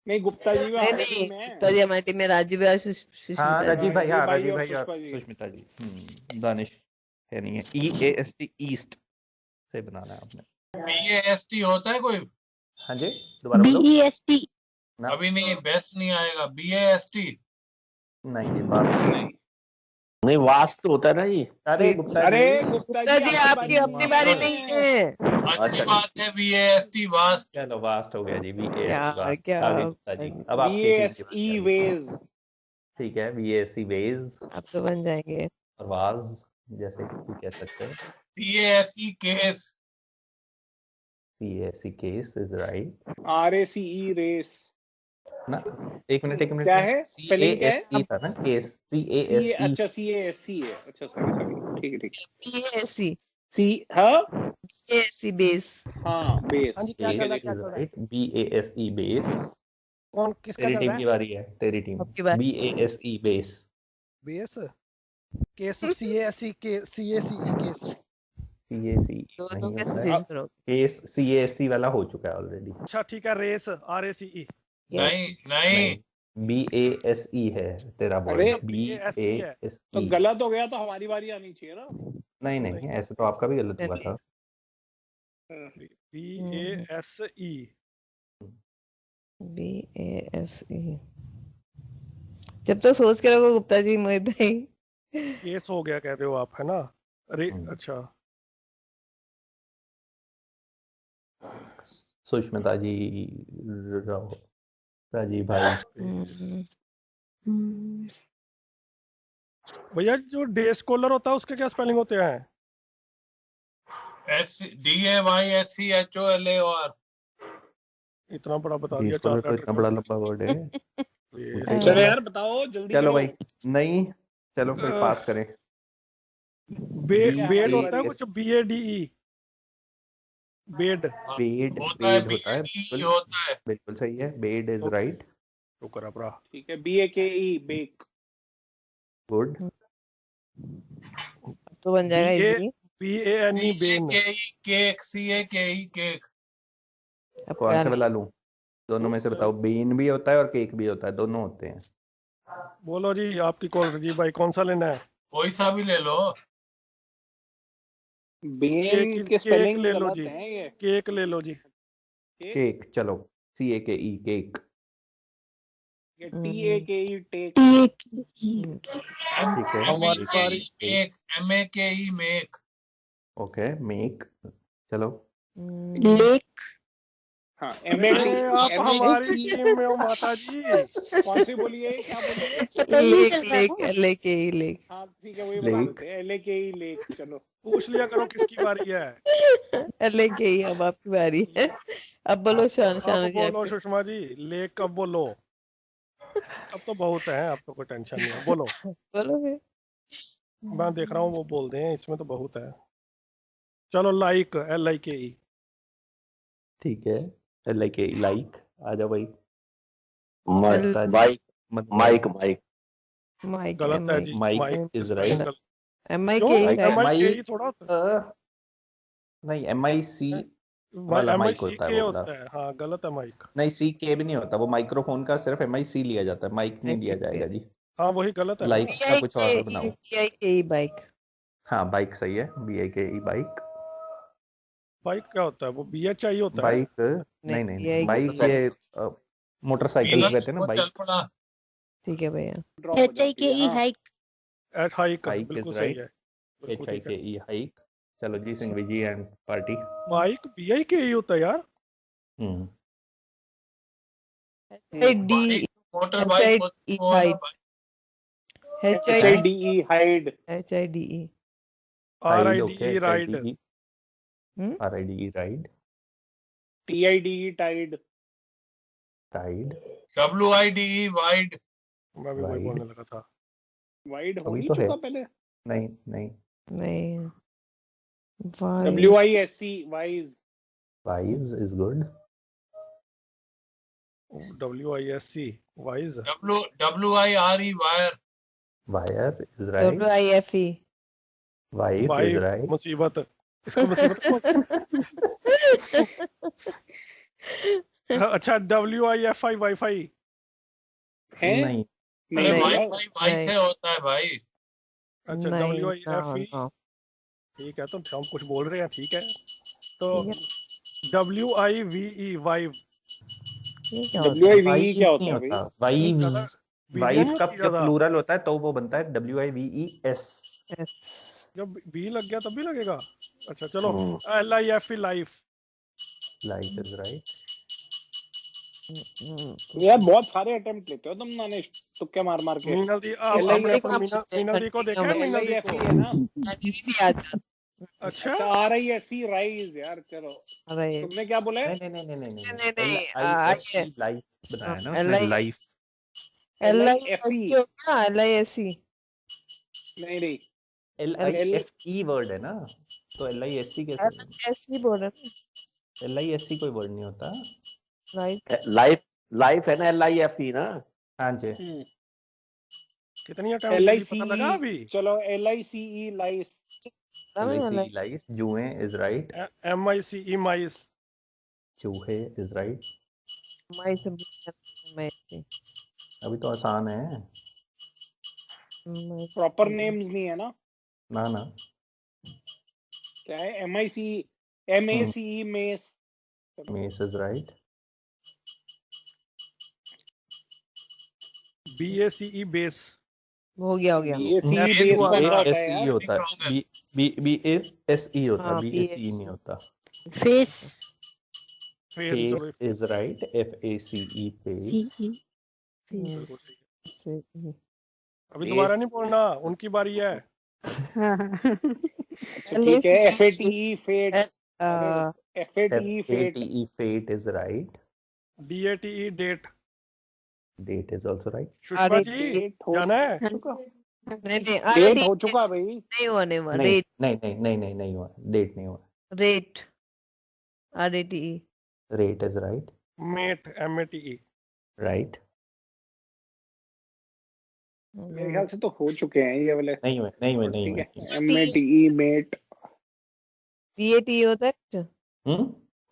नहीं, गुप्ता जी नहीं नहीं, गुप्ता जी हमारी टीम में, राजीव और सुष्मिता हाँ जी। राजीव भाई, हाँ राजीव राजीव भाई भाई और और सुष्मिता जी। सुष्मिता जी। दानिश है नहीं है। EAST ईस्ट से बनाना है आपने। BAST होता है कोई? हाँ जी, दोबारा बोलो। BEST। ना, अभी नहीं, बेस्ट नहीं आएगा। BAST। नहीं ये बात नहीं। नहीं, वास्प होता है ना जी। अरे गुप्ता अरे जी, गुप्ता गुप्ता जी आपकी बारी अपनी बारी नहीं है। अच्छी बात है। BAST vast. चलो वास्ट हो गया जी। यार, वास्ट क्या आगे गुप्ता जी। अब आपकी टीम की बारी BASE है। वेज। ठीक है, BASE वेज आप तो बन जाएंगे। और वाज, जैसे कि कह सकते हैं। CASE case. CASE case is right RACE race. ना। एक मिनट क्या है स्पेलिंग, क्या है? CASE था ना, केस CASE। अच्छा CASE है। अच्छा सॉरी, ठीक है ठीक है। BASE। सी, हाँ BASE बेस। हाँ बेस। हाँ जी, क्या चल रहा है, क्या चल रहा है? Right, BASE base. कौन किसका तेरी चल टीम रहा की है? बारी है, तेरी टीम। आपकी बारी। BASE base. Base case, CASE के CACE केस। CACE तो नहीं कैसे होता है। चेंज करोगे? केस CASE वाला हो चुका है ऑलरेडी। अच्छा ठीक है, रेस RACE। नहीं नहीं, BASE है तेरा अरे, वर्ड। BASE। तो गलत हो गया, तो हमारी बारी आनी चाहिए ना। नहीं, ऐसे तो आपका भी गलत हुआ था। BASE। BASE। जब तक सोच के रखो गुप्ता जी, मोहित भाई। केस हो गया कह रहे हो आप, है ना? अरे अच्छा, सुष्मिता जी, राजीव भाई। भैया जो डे स्कॉलर होता है उसके क्या स्पेलिंग होते हैं? DAYSCHOLAR। इतना बड़ा बता दिया, स्कॉलर 4 तो लेटर इतना बड़ा लंबा वर्ड है। चलो यार बताओ जल्दी चलो करो। भाई, नहीं चलो फिर पास करें। बेड होता है कुछ, BADE। बेड होता है, होता है, BADE होता है। बिल्कुल सही है। बेड इज राइट, तो करा पड़ा। ठीक है, BAKE बेक। गुड। तो बन जाएगा BA easy. BANE Ben. Cake CAKE cake. अब कौन क्या सा वाला नहीं लूं? दोनों में से बताओ। बीन भी होता है और केक भी होता है, दोनों होते हैं। बोलो जी, आपकी कॉल जी भाई, कौन सा लेना है? कोई सा भी ले लो। बेन के केक स्पेलिंग ले लो गलत जी, है ये। केक ले लो जी। केक, चलो CAKE केक। ये TAKE टेक। ठीक है, हमारी बारी। Make MAKE make. Okay, make, चलो। लेक। हाँ अरे आप हमारी टीम में हो माता जी। कौन सी बोलिए, क्या बोलिए? Lake lake LAKE lake. हाँ ठीक है, वही बता देते हैं, LAKE लेक। चलो पूछ लिया करो किसकी बारी है। LAKE अब आपकी बारी है। अब बोलो अब शान बोलो सुषमा जी, लेक अब बोलो। अब तो बहुत है, अब तो कोई टेंशन नहीं है, बोलो। बोलो फिर। मैं देख रहा हूँ वो बोल दें, इसमें तो बहुत है। चलो लाइक, LIKE। ठीक है, LIKE लाइक। आ जाओ भाई। माइक माइक माइक माइक गलत है जी, mike is right. MIKE MIKE थोड़ा होता नहीं, MIC है, वाला माइक होता है MICK वो वाला। होता है। हाँ गलत है माइक। नहीं, CK भी नहीं होता, वो माइक्रोफोन का सिर्फ MIC लिया जाता है, माइक नहीं लिया जाएगा जी। हाँ वही गलत है ना। लाइक का कुछ और बनाओ। BIKE bike. हाँ, बाइक सही है, BIKE बाइक। बाइक क्या होता है? वो BHI होता है। बाइक नहीं नहीं नहीं, बाइक ये मोटरसाइकिल नीरज कहते हैं ना वो चल बाइक। पड़ा। ठीक है भैया। HIKE hike. हाइक हाइक बिल्कुल इज सही राइट। है, बिल्कुल ठीक है। HIKE hike. चलो जी, सिंघवी जी एंड पार्टी। बाइक BIKE होता है यार। हम्म HID मोटर बाइक वो वाला bike. HIDE hide. HIDE। RIDE ride. RIDE ride. TIDE tide. Tide. WIDE wide. मैं भी वही वाइड। बोलने लगा था। वाइड हो अभी ही तो है। चुका पहले। नहीं नहीं, नहीं WISE wise. Wise is good. WISC wise. WIRE wire. Wire is right. WIFE। Wife is भाई राइट। मुसीबत, इसको मुसीबत अच्छा WIFI वाईफाई है? नहीं, अरे नहीं वाईफाई वाई से होता है भाई। अच्छा नहीं, WIFE। no. ठीक है, तो हम कुछ बोल रहे हैं, ठीक है। तो ठीक है। WIVE वाइव। ये क्या होता है? WIVE क्या होता नहीं है भाई? होता, वाइव्स। वीडियो नहीं वाइफ का होती जब ज्यादा। प्लूरल होता है तो वो बनता है WIVES। जब बी लग गया तब भी लगेगा। अच्छा चलो, LIFE life. Life is right. यार बहुत सारे अटेम्प्ट लेते हो तुम माने, तुक्के मार मार के। मीनल दी आपने मीनल दी को देखा है? मीनल दी को LIFE है ना? अच्छा RISE राइज यार। चलो तुमने क्या बोला है? नहीं नहीं नहीं नहीं नहीं नहीं, LIFE लाइफ बनाया ना उसने, लाइफ। LIFE LISE। नहीं नहीं LIFE वर्ड है ना, तो LISE कैसे? LISE बोल रहे LISE कोई वर्ड नहीं होता। राइट। लाइफ लाइफ है ना, LIFE ना। हाँ जी। कितनी अटेम्प्ट पता लगा LICE। अभी? चलो LICE लाइस। LICE लाइस। जुए इज राइट। MICE माइस। चूहे इज राइट। माइस। अभी तो आसान है। प्रॉपर नेम्स नहीं है ना? ना ना। क्या है? MICE MACE mess. Mess is right. BACE base. हो गया BACE बेस कौन सा होता है BASE यार? होता है। BASE होता है, हाँ, BASE नहीं होता। Face. Face is right. FACE face. बिल्कुल सही है। अभी फेस। दोबारा नहीं बोलना, उनकी बारी है। ठीक है। FATE fate. FATE fate. FATE fate is right. DATE date. Date is also right. Sushma ji जाना है? नहीं डेट हो चुका भाई। नहीं होने वाला। नहीं रेट नहीं नहीं नहीं नहीं नहीं हुआ, डेट नहीं हुआ। Rate RATE। Rate is right. Mate MATE। Right. मेरे ख्याल से तो हो चुके हैं ये वाले। नहीं हुए, नहीं हुए, नहीं ठीक हुए। है, MATE मेट। BATE होता है कुछ?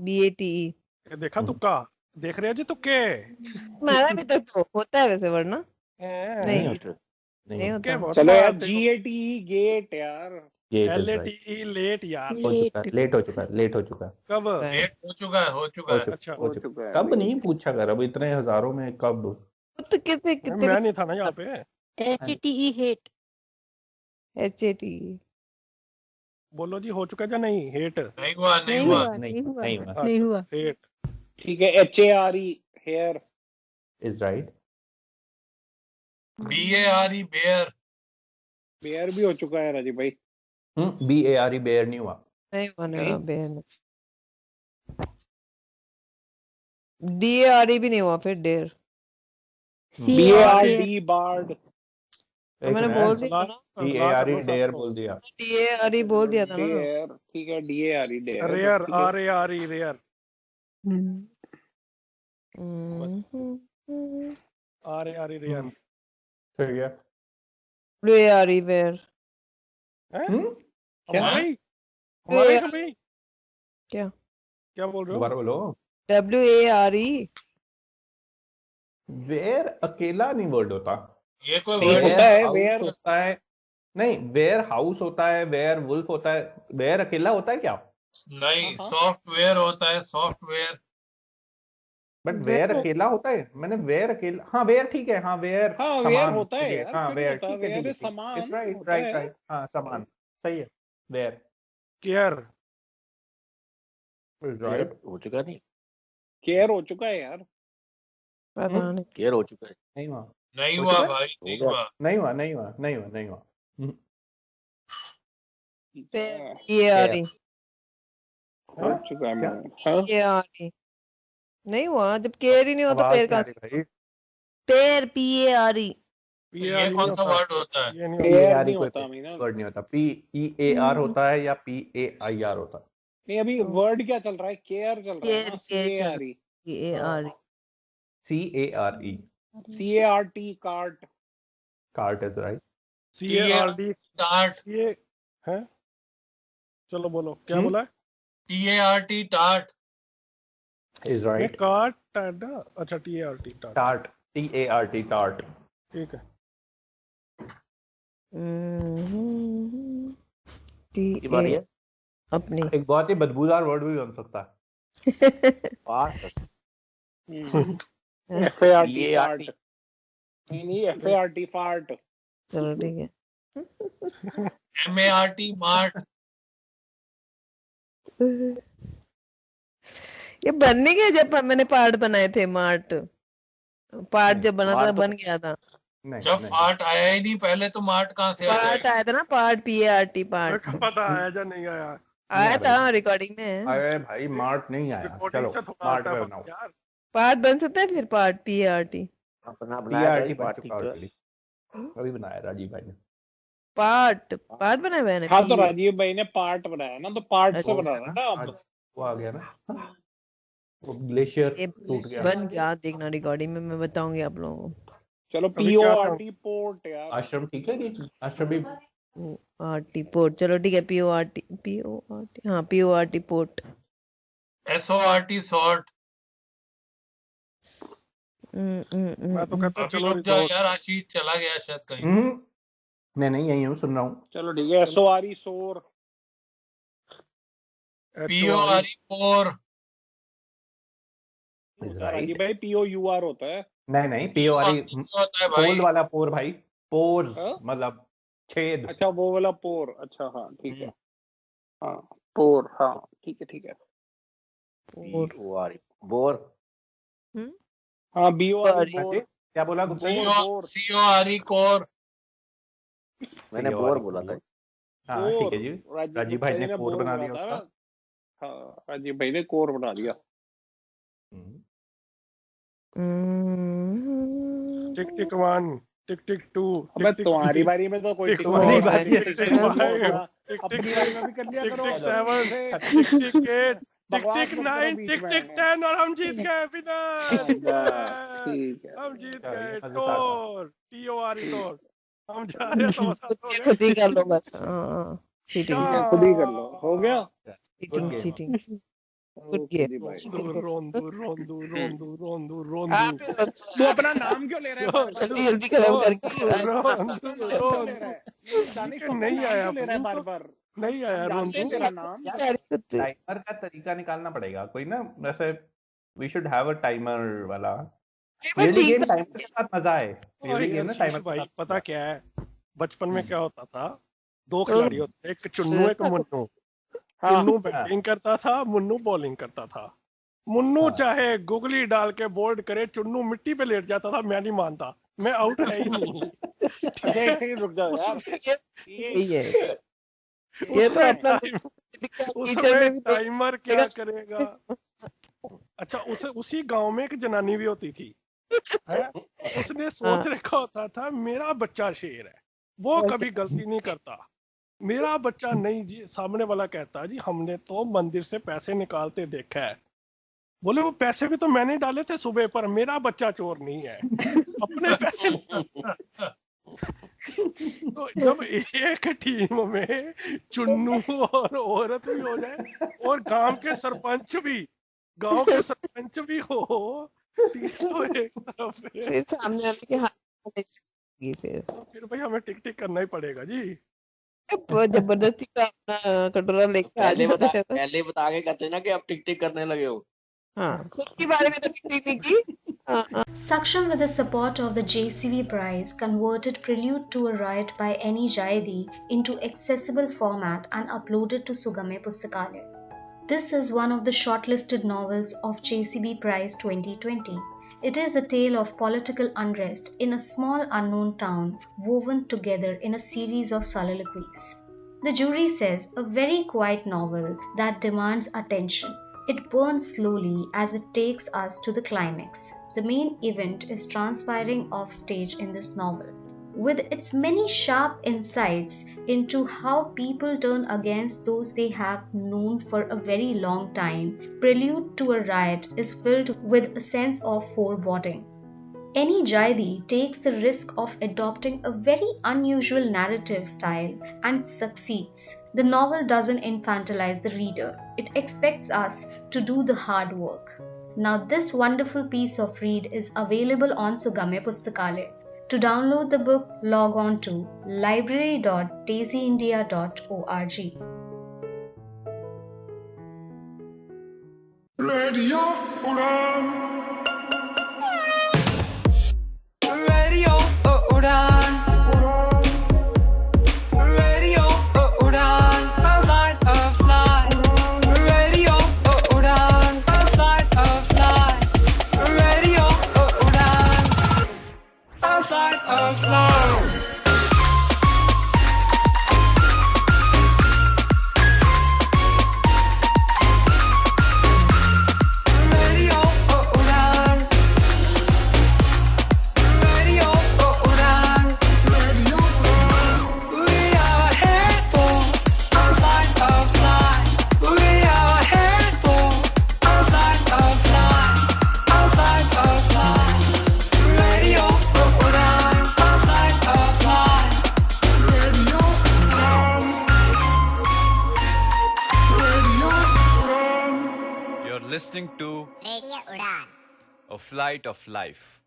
BATE ये देखा तुक्का, देख रहे हो जी तुक्के? हमारा भी तो होता है वैसे वर्ड ना? नहीं नहीं होता। चलो यार, GATE गेट यार। गेट LATE लेट यार। हो चुका है, लेट हो चुका है, लेट हो चुका है। कब? लेट हो चुका है, हो चुका है। अच्छा हो चुका है। कब नहीं पूछा कर, अब इतने हजारों में कब? तो कितने कितने मैं नहीं था ना यहाँ पे। HATE hate. HATE बोलो जी, हो चुका है या नहीं? हेट नहीं हुआ, नहीं हुआ, नहीं हुआ, नहीं हुआ। नहीं हुआ। हेट। ठीक है, HARE hare. Is right. BARE bare. Bare भी हो चुका है राजीव भाई। BARE बेयर नहीं हुआ। नहीं हुआ, नहीं हुआ, बेयर DARE भी नहीं हुआ, फिर डेर। BARD board. मैंने बोल दिया ना, DARE डेयर बोल दिया। DARE बोल दिया था ना। डेयर, ठीक है, DARE dare. Rare, RARE rare. RARE rare. ठीक है। WARE ware. हमारे कभी क्या क्या बोल रहे हो? दोबारा बोलो। WARE वेयर अकेला नहीं वर्ड होता। ये कोई नहीं वर्ड होता है, हाउस वेयर होता है। नहीं, वेयर हाउस होता है, वेयर वुल्फ होता है, वेयर अकेला होता है क्या? नहीं, सॉफ्टवेयर होता है, सॉफ्टवेयर। बट वेयर अकेला होता है? मैंने वेयर अकेला, हाँ वेयर ठीक है, हाँ वेयर, हाँ, सामान, वेयर होता है ठीक यार, हाँ क्यों वेयर नहीं होता? ठीक है, वेयर ठीक है, सामान इट्स राइट, होता राइट, है। राइट, हाँ सामान सही है, वेयर केयर। राइट। हो चुका नहीं? केयर हो चुका है यार। पता नहीं। केयर हो चुका है। नहीं हुआ, नहीं हो हुआ चुका है? भाई, नहीं हुआ। नहीं हुआ, नहीं हुआ, नहीं हुआ, नहीं हुआ। PARE हो चुका है क्या? हाँ? PARE नहीं हुआ, जब केयर ही नहीं होता आवाज पेड़ नहीं आ का। रही भाई। पेड़ PARE ये कौन सा वर्ड होता है? ये नहीं होता। पेयर PARE नहीं कोई होता मीना। वर्ड नहीं होता। PEAR होता है या PAIR होता है। नहीं, अभी वर्ड क्या चल रहा है? केयर चल रहा है ना। Care CARE PARE CARE cart. Cart is right. CARD tart. ये है। चलो बोलो क्या बोला है? TART tart. इज ये राइट। कार्ट टाटा। अच्छा TART Tata. Tart, TART tart. ठीक है। की बारी है। अपनी एक बहुत ही बदबूदार वर्ड भी बन सकता है। पार्ट। FART PART। फार्ट। नहीं, FART फार्ट। चलो ठीक है। MART mart. ये बनने गया जब मैंने पार्ट बनाए थे, मार्ट पार्ट जब बना था मार्ट तो- बन गया था। नहीं, जब नहीं। फार्ट आया ही नहीं पहले, तो मार्ट कहाँ से आ पार्ट जाएगा? आया था ना, पार्ट PART पार्ट मेरे को पता है या नहीं आया। आया नहीं था, भाई। रिकॉर्डिंग में है। अरे भाई मार्ट नहीं आया। रिकॉर्डिंग चलो से थोड़ा मार्ट आता पे है बनाओ। यार। पार्ट बन सकता है फिर, पार्ट PART अपना बनाया था PRT इस बन पार्टी चुका का। ऑलरेडी, अभी बनाया राजीव भाई ने। पार्ट पार्ट बनाया मैंने। हाँ, तो राजीव भाई ने पार्ट बनाया ना, तो पार्ट से अच्छा। बनाना ना अब। वो आ गया ना, वो ग्लेशियर ये टूट गया। बन गया, देखना रिकॉर्डिंग में मैं बताऊंगी आप लोगों को। चलो अभी क्या PORT पोर्ट यार। आश्रम ठीक है कि आश्रम भी PORT पोर्ट, चलो ठीक है। PORT हाँ PORT पोर्ट। SORT sort. मैं तो कहता हूँ अभी चलो रुक जा रिकॉर्ड। यार, आशीष चला गया शायद कहीं। नहीं यही हूँ, सुन रहा हूँ। चलो ठीक है, SORE सोर। PORE पोर। राजीव भाई POUR होता है। नहीं PORE होता है भाई। पोल वाला पोर भाई, पोर्स हाँ? मतलब छेद। अच्छा, वो वाला पोर। अच्छा हाँ ठीक है। हाँ पोर, हाँ ठीक है, ठीक है। बोर। हाँ BOR Sorry. बोर। क्या बोला गुप्ता? CORE core. मैंने बोर बोला था। हाँ ठीक है जी, राजीव भाई ने गुप्ता जी कोर बना बोला दिया था उसका। ना। हाँ, राजीव भाई ने कोर बना दिया। टिक टिक 1 टिक टिक 2 अबे तुम्हारी बारी में तो कोई टिक टिक तुम्हारी नहीं बारी है। है, टिक टिक टिक होगा। 5 अपनी बारी में भी कर लिया टिक करो। टिक 7 टिक टिक 8 टिक बकवास टिक मत करो 9 बीच टिक में। टिक 10 और हम जीत गए विनर। ठीक है। हम जीत गए। मजेदार था। टोर TORE टोर। हम जा रहे हैं तो बस हो गया। खुद ही कर लो बस। हाँ चीटिंग खुद ही कर लो, हो गया। Cheating cheating good game. तू अपना नाम क्यों ले रहा है? जल्दी जल्दी खत्म करके नहीं आया ले रहा है बार बार? नहीं आया जानते हैं तेरा नाम। टाइमर का तरीका निकालना पड़ेगा कोई ना, वैसे we should have a timer वाला। रियली गेम टाइमर के साथ मजा है। रियली गेम ना टाइमर भाई पता क्या है, बचपन में क्या होता था, दो खिलाड़ी होते, एक चुन्नू एक मुन्नू। चुन्नू बैटिंग करता था, मुन्नू बॉलिंग करता था। मुन्नू चाहे गुगली डाल के बोल्ड करे, चुन्नू मिट्टी पे लेट जाता था, मैं नहीं मानता, मैं आउट है ही नहीं। एक सेकंड रुक जाओ यार। ये तो अपना उसमें टाइमर क्या करेगा। अच्छा, उसी गांव में एक जनानी भी होती थी है? उसने सोच रखा होता था मेरा बच्चा शेर है, वो कभी गलती नहीं करता। मेरा बच्चा नहीं जी, सामने वाला कहता जी हमने तो मंदिर से पैसे निकालते देखा है। बोले वो पैसे भी तो मैंने डाले थे सुबह, पर मेरा बच्चा चोर नहीं है, अपने पैसे। तो जब एक टीम में चुन्नू और औरत भी हो जाए और गांव के सरपंच भी हो, तीनों एक तरफ है, फिर सामने वाले के हाथ फिर भाई हमें टिक टिक करना ही पड़ेगा जी। वो जबरदस्ती का अपना कटोरा लेके आ जाता है। पहले बता के कहते ना कि आप टिक टिक करने लगे हो। हाँ, खुद के बारे में तो टिक टिक की। Saksham, with the support of the JCV Prize, converted Prelude to a Riot by N.E. Jayadi into accessible format and uploaded to Sugame Pustakalaya. This is one of the shortlisted novels of JCB Prize 2020. It is a tale of political unrest in a small unknown town woven together in a series of soliloquies. The jury says a very quiet novel that demands attention. It burns slowly as it takes us to the climax. The main event is transpiring off stage in this novel. With its many sharp insights into how people turn against those they have known for a very long time, Prelude to a Riot is filled with a sense of foreboding. N.E. Jayadi takes the risk of adopting a very unusual narrative style and succeeds. The novel doesn't infantilize the reader. It expects us to do the hard work. Now this wonderful piece of read is available on Sugame Pustakalaya. To download the book, log on to library.daisyindia.org. Radio Udan. Radio Udan. Radio Udan. A flight of light. Radio Udan. A flight of light. Radio Udan. A flight of light. Listening to Radio Udan, a flight of life.